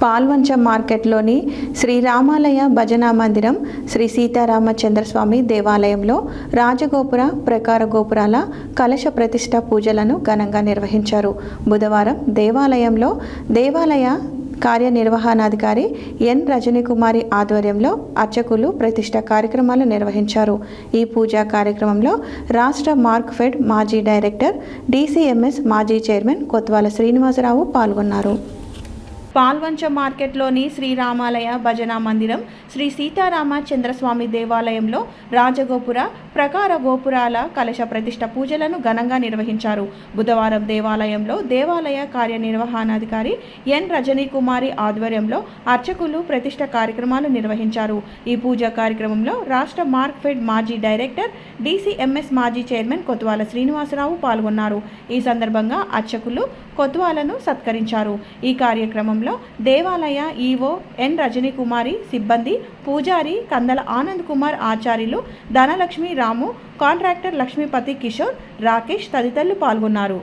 పాల్వంచ మార్కెట్లోని శ్రీ రామాలయ భజనా మందిరం శ్రీ సీతారామచంద్రస్వామి దేవాలయంలో రాజగోపుర ప్రకార గోపురాల కలశ ప్రతిష్ఠ పూజలను ఘనంగా నిర్వహించారు. బుధవారం దేవాలయంలో దేవాలయ కార్యనిర్వహణాధికారి ఎన్ రజనీకుమారి ఆధ్వర్యంలో అర్చకులు ప్రతిష్ఠ కార్యక్రమాలు నిర్వహించారు. ఈ పూజా కార్యక్రమంలో రాష్ట్ర మార్క్ఫెడ్ మాజీ డైరెక్టర్, DCMS మాజీ చైర్మన్ కొత్వాల శ్రీనివాసరావు పాల్గొన్నారు. పాల్వంచ మార్కెట్లోని శ్రీ రామాలయ భజనా మందిరం శ్రీ సీతారామచంద్రస్వామి దేవాలయంలో రాజగోపుర ప్రకార గోపురాల కలశ ప్రతిష్ఠ పూజలను ఘనంగా నిర్వహించారు. బుధవారం దేవాలయంలో దేవాలయ కార్యనిర్వహణాధికారి ఎన్ రజనీకుమారి ఆధ్వర్యంలో అర్చకులు ప్రతిష్ఠ కార్యక్రమాలు నిర్వహించారు. ఈ పూజా కార్యక్రమంలో రాష్ట్ర మార్క్ఫెడ్ మాజీ డైరెక్టర్, DCMS మాజీ చైర్మన్ కొత్వాల శ్రీనివాసరావు పాల్గొన్నారు. ఈ సందర్భంగా అర్చకులు కొత్వాలను సత్కరించారు. ఈ కార్యక్రమంలో దేవాలయ ఈవో ఎన్ రజనీకుమారి, సిబ్బంది, పూజారి కందల ఆనంద్ కుమార్, ఆచార్యులు ధనలక్ష్మి, రాము, కాంట్రాక్టర్ లక్ష్మీపతి, కిషోర్, రాకేష్ తదితరులు పాల్గొన్నారు.